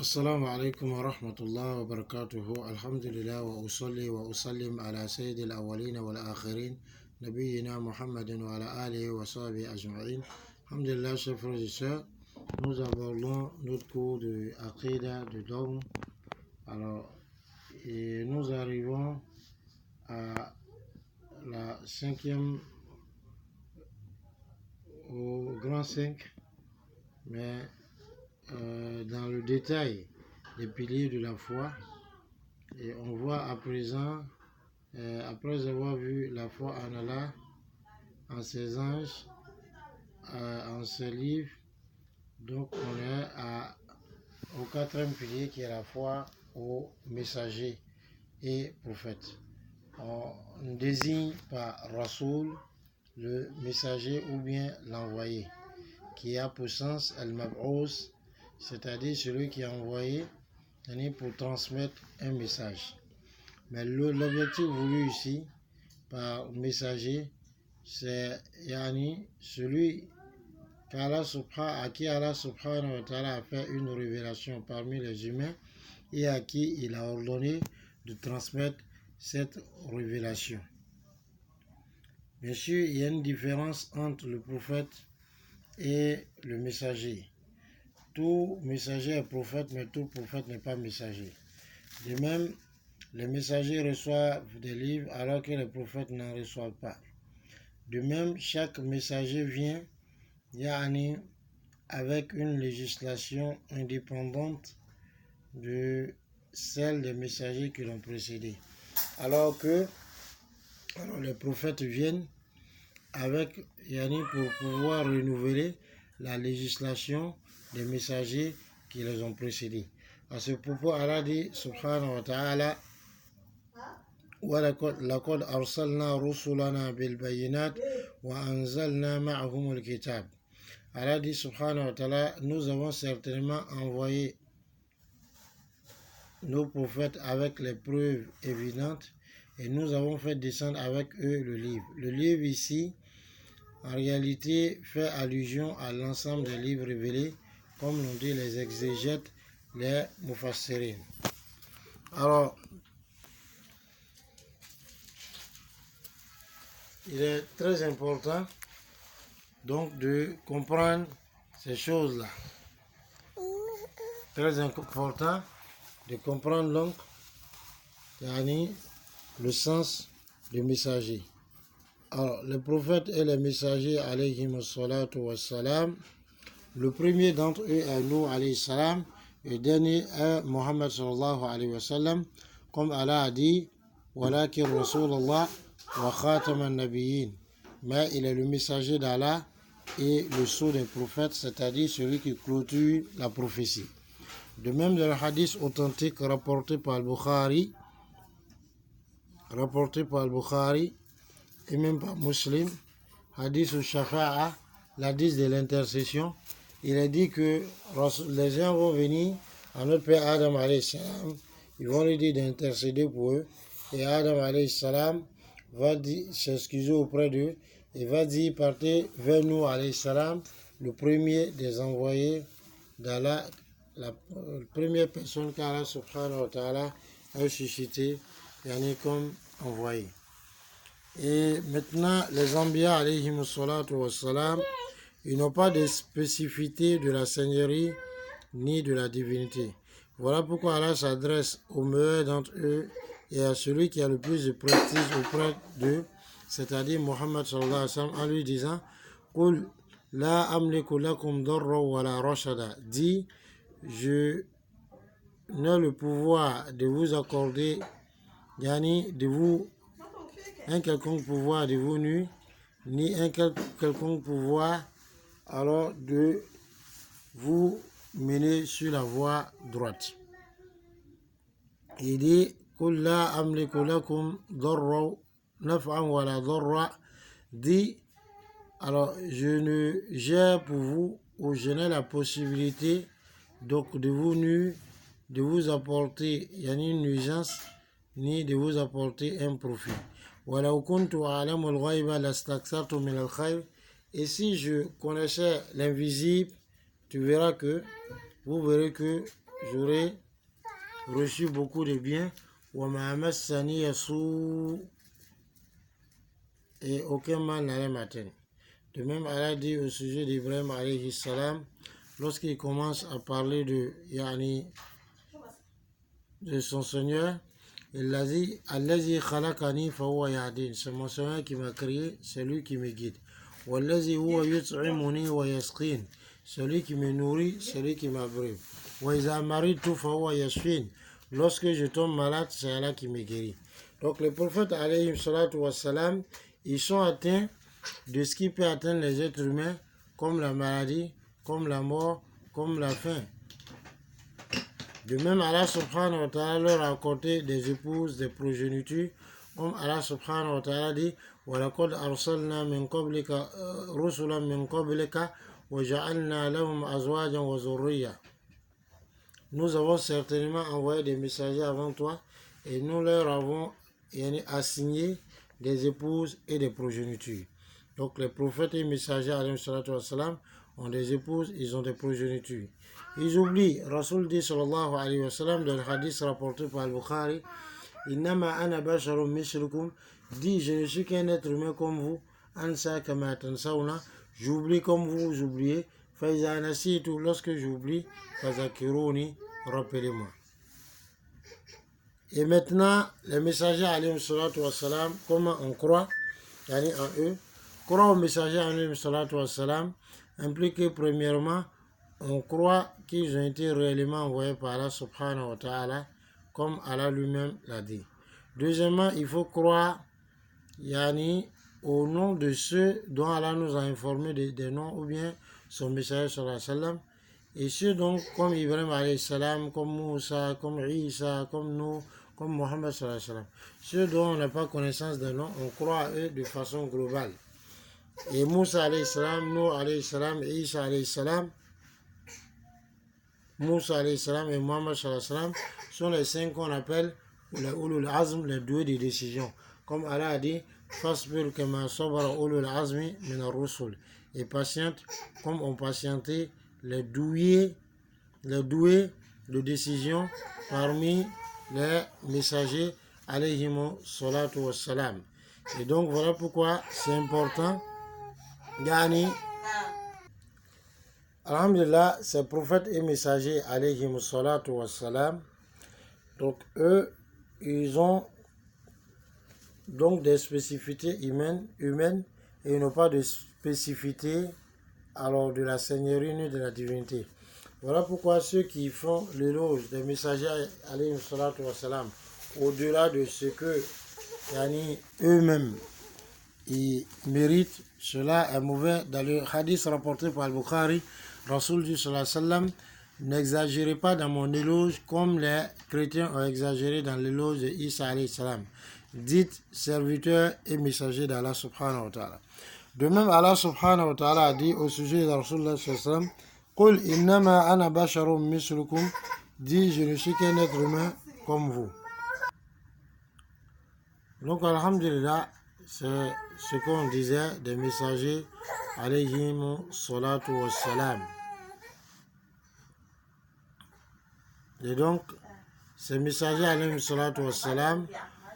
السلام عليكم ورحمة الله وبركاته. الحمد لله وأصلي وأسلم على سيد الأولين والآخرين نبينا محمد وعلى آله وصحبه أجمعين. الحمد لله, chers frères et sœurs, nous abordons notre cours de Aqidah, de dogme. Alors, et nous arrivons à la cinquième, au grand 5, mais dans le détail des piliers de la foi. Et on voit à présent, après avoir vu la foi en Allah, en ses anges, en ses livres, donc on est au quatrième pilier qui est la foi aux messagers et prophètes. On désigne par Rasoul le messager ou bien l'envoyé, qui a pour sens al-mab'ous, c'est-à-dire celui qui est envoyé pour transmettre un message. Mais l'objectif voulu ici par messager, c'est celui à qui Allah subhanahu wa ta'ala a fait une révélation parmi les humains et à qui il a ordonné de transmettre cette révélation. Bien sûr, il y a une différence entre le prophète et le messager. Tout messager est prophète, mais tout prophète n'est pas messager. De même, les messagers reçoivent des livres alors que les prophètes n'en reçoivent pas. De même, chaque messager vient avec une législation indépendante de celle des messagers qui l'ont précédé. Alors que les prophètes viennent pour pouvoir renouveler la législation des messagers qui les ont précédés. À ce propos, Allah dit subhanahu wa ta'ala: وَلَقَدْ أَرْسَلْنَا رُسُلَنَا بِالْبَيِّنَاتِ وَأَنزَلْنَا مَعَهُمُ الْكِتَابِ. Allah dit subhanahu wa ta'ala: nous avons certainement envoyé nos prophètes avec les preuves évidentes et nous avons fait descendre avec eux le livre. Le livre ici, en réalité, fait allusion à l'ensemble des livres révélés, comme l'ont dit les exégètes, les mufassirin. Alors, il est très important donc de comprendre ces choses-là. Très important de comprendre donc le sens du messager. Alors, les prophètes et les messagers, alayhim salatu wassalam, le premier d'entre eux est Nuh alayhi salam, et le dernier est Mohammed sallallahu alayhi wa sallam, comme Allah a dit: walakin Rasulallah wa khataman nabiyyin. Mais il est le messager d'Allah et le sceau des prophètes, c'est-à-dire celui qui clôture la prophétie. De même, dans le hadith authentique rapporté par Al-Bukhari et même par Muslim, hadith au Shafa'a, l'hadith de l'intercession, il est dit que les gens vont venir à notre père Adam alayhi salam, ils vont lui dire d'intercéder pour eux, et Adam alayhi salam va s'excuser auprès d'eux et va dire: partez vers nous alayhi salam, le premier des envoyés d'Allah, la première personne qu'Allah subhanahu wa ta'ala a suscité comme envoyé. Et maintenant, les Anbiya alayhim salatu wassalam, ils n'ont pas de spécificité de la seigneurie ni de la divinité. Voilà pourquoi Allah s'adresse au meilleur d'entre eux et à celui qui a le plus de prestige auprès d'eux, c'est-à-dire Mohammed sallallahu alayhi wa sallam, en lui disant: Qul la amliku lakum darra wa la rashada. Dis: je n'ai le pouvoir de vous accorder un quelconque pouvoir de vous nuire, ni un quelconque pouvoir alors de vous mener sur la voie droite. Il dit: Qul la amliku lakum darra naf'an wa la darra. Dit: alors j'ai pour vous, ou je n'ai la possibilité donc de vous nuire, de vous apporter une nuisance, ni de vous apporter un profit. Et si je connaissais l'invisible, vous verrez que j'aurai reçu beaucoup de biens. Et aucun mal n'allait m'atteindre. De même, Allah dit au sujet d'Ibrahim alayhi salam, lorsqu'il commence à parler de son Seigneur, il a dit Allazi khalaqani fa huwa yahdin. C'est mon Seigneur qui m'a créé, c'est lui qui me guide. Wallazi huwa yut'imuni wa yasqin. Celui qui me nourrit, celui qui m'abreuve. Wa iza maritu fa huwa yashfin. Lorsque je tombe malade, c'est Allah qui me guérit. Donc les prophètes alayhi salatu wa salam, ils sont atteints de ce qui peut atteindre les êtres humains, comme la maladie, comme la mort, comme la faim. De même, Allah subhanahu wa ta'ala leur a accordé des épouses, des progénitures, comme Allah subhanahu wa ta'ala dit وَلَقَدْ أَرْسَلْنَا مِنْ قَبْلِكَ رُسُلًا مِنْ قَبْلِكَ وَجَعَلْنَا لَهُمْ أَزْوَاجًا وَذُرِّيَّةً. Nous avons certainement envoyé des messagers avant toi et nous leur avons assigné des épouses et des progénitures. Donc les prophètes et messagers alayhi salatu wa salam ont des épouses, ils ont des progénitures. Ils oublient, Rasul dit sallallahu alayhi wa sallam dans le hadith rapporté par Al-Bukhari, Innama ana basharum mislukum, dit je ne suis qu'un être humain comme vous, ansa kama tansauna, j'oublie comme vous oubliez, faiza nasitu, lorsque j'oublie, fazakiruni, rappelez-moi. Et maintenant, les messagers alayhi salatu wa salam, comment on croit, en eux, croire aux messagers alayhi salatu wa salam, implique que premièrement, on croit qu'ils ont été réellement envoyés par Allah subhanahu wa ta'ala, comme Allah lui-même l'a dit. Deuxièmement, il faut croire au nom de ceux dont Allah nous a informés des noms, ou bien son messager sallallahu alayhi wa sallam. Et ceux donc comme Ibrahim alayhi salam, comme Moussa, comme Isa, comme nous, comme Mohammed sallallahu alayhi wa sallam. Ceux dont on n'a pas connaissance des noms, on croit à eux de façon globale. Et Moussa alayhi salam, Nuh alayhi salam, Isa alayhi salam, Moussa alayhi salam et Mohammed sallallahu alayhi wa sallam sont les 5 qu'on appelle les ulul azm, les doués de décision. Comme Allah a dit, fasbir kama sabara ulul azmi min ar-rusul. Et patiente comme ont patienté les doués de décision parmi les messagers alayhimu salatu wassalam. Et donc voilà pourquoi c'est important. Alhamdulillah, ces prophètes et messagers alayhimu salatu wassalam, donc eux, ils ont donc des spécificités humaines et ils n'ont pas de spécificité alors de la seigneurie ni de la divinité. Voilà pourquoi ceux qui font l'éloge des messagers alayhimu salatu wassalam, au-delà de ce que eux-mêmes ils méritent, cela est mauvais. Dans le hadith rapporté par Al-Bukhari, Rasul dit sallallahu alayhi wa sallam, n'exagérez pas dans mon éloge comme les chrétiens ont exagéré dans l'éloge de Isa alayhi salam. Dites serviteurs et messagers d'Allah subhanahu wa ta'ala. De même, Allah subhanahu wa ta'ala a dit au sujet de Rasulullah sallallahu alayhi wa sallam, Qul innama ana basharum mislukum, dit je ne suis qu'un être humain comme vous. Donc alhamdulillah, c'est ce qu'on disait des messagers alayhimu salatu wassalam. Et donc, ces messagers alayhimu salatu wassalam,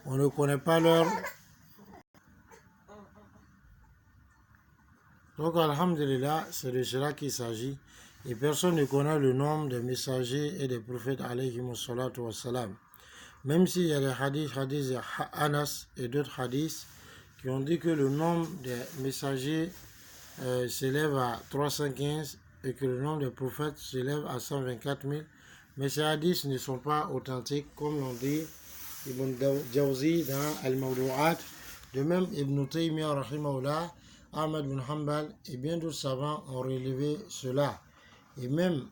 on ne connaît pas leur... Donc alhamdulillah, c'est de cela qu'il s'agit. Et personne ne connaît le nombre des messagers et des prophètes alayhimu salatu wassalam. Même s'il y a des hadiths Anas et d'autres hadiths qui ont dit que le nombre des messagers s'élève à 315 et que le nombre des prophètes s'élève à 124 000. Mais ces hadiths ne sont pas authentiques, comme l'ont dit Ibn Jawzi dans Al-Mawdu'at. De même, Ibn Taymiyyah, rahimahullah, Ahmad bin Hanbal et bien d'autres savants ont relevé cela. Et même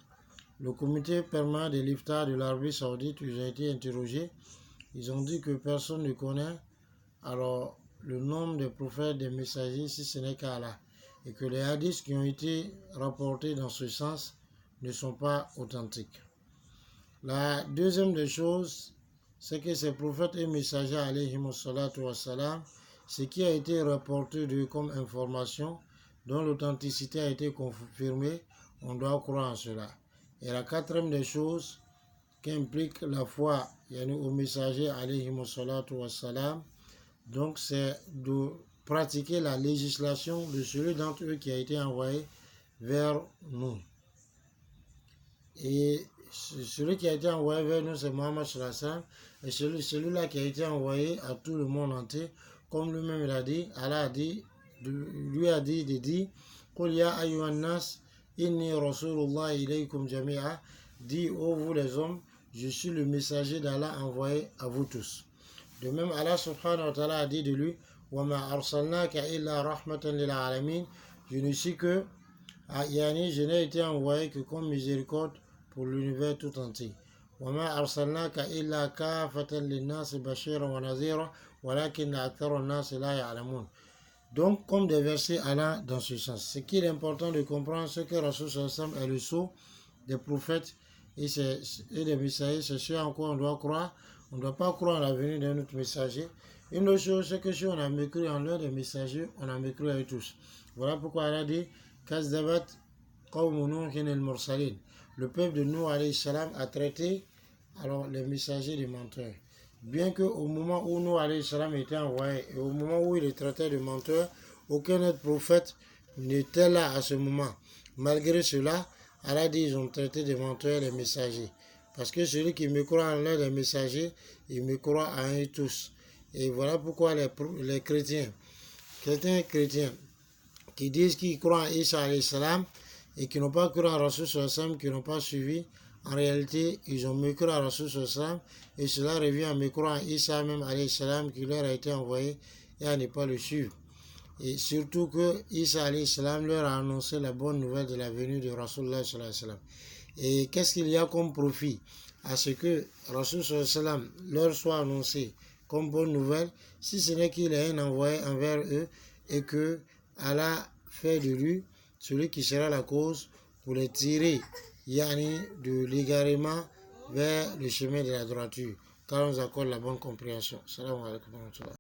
le comité permanent de l'Ifta de l'Arabie Saoudite, ils ont été interrogés. Ils ont dit que personne ne connaît alors le nombre des prophètes, des messagers, si ce n'est qu'Allah. Et que les hadiths qui ont été rapportés dans ce sens ne sont pas authentiques. La deuxième des choses, c'est que ces prophètes et messagers, alayhimu salatu wassalam, ce qui a été rapporté d'eux comme information, dont l'authenticité a été confirmée, on doit croire en cela. Et la quatrième des choses, qu'implique la foi au messager alayhi salatu wassalam, donc c'est de pratiquer la législation de celui d'entre eux qui a été envoyé vers nous. Et celui qui a été envoyé vers nous, c'est Muhammad sallallahu alayhi wa sallam, et celui-là qui a été envoyé à tout le monde entier, comme lui-même il a dit, Allah a dit, lui a dit de dire, Qul ya ayyuhan nas, inni rasulullah ilaykum jami'a, dit, ô vous les hommes, je suis le messager d'Allah envoyé à vous tous. De même, Allah subhanahu wa ta'ala a dit de lui, wa ma arsalnaka illa rahmatan lil alamin, je ne suis que, je n'ai été envoyé que comme miséricorde pour l'univers tout entier. وَمَا أَرْسَلْنَاكَ إِلَّا كَافَةً لِلنَّاسِ بَشِيرًا وَنَذِيرًا وَلَكِنَّ أَكْثَرَ النَّاسِ لَا يَعْلَمُونَ. Donc, comme des versets allant dans ce sens. Ce qu'il est important de comprendre, c'est que Rasul sallam est le sceau des prophètes et des messagers. C'est ce en quoi on doit croire. On ne doit pas croire à la venue d'un autre messager. Une autre chose, c'est que si on a mécru en l'un des messagers, on a mécru avec tous. Voilà pourquoi elle a dit Kazdabat qawmu Nuhin al-Mursalin. Le peuple de Nuh alayhi salam a traité alors les messagers de menteurs. Bien qu'au moment où Nuh alayhi salam était envoyé et au moment où il est traité de menteurs, aucun autre prophète n'était là à ce moment. Malgré cela, Allah dit ils ont traité de menteurs les messagers. Parce que celui qui me croit en l'un des messagers, il me croit en eux tous. Et voilà pourquoi les chrétiens qui disent qu'ils croient en Isa alayhi salam et qui n'ont pas cru en Rasul sallam, qui n'ont pas suivi, en réalité, ils ont mécru en Rasul sallam et cela revient à mécroire en Isa même alayhi salam qui leur a été envoyé et à ne pas le suivre. Et surtout que Isa alayhi salam leur a annoncé la bonne nouvelle de la venue de Rasulullah sallallahu alayhi wa sallam. Et qu'est-ce qu'il y a comme profit à ce que Rasul sallallahu alayhi wa sallam leur soit annoncé comme bonne nouvelle, si ce n'est qu'il est un envoyé envers eux et que Allah fait de lui celui qui sera la cause pour les tirer de l'égarement vers le chemin de la droiture, car on nous accorde la bonne compréhension. Salam alaikum wa rahmatullah.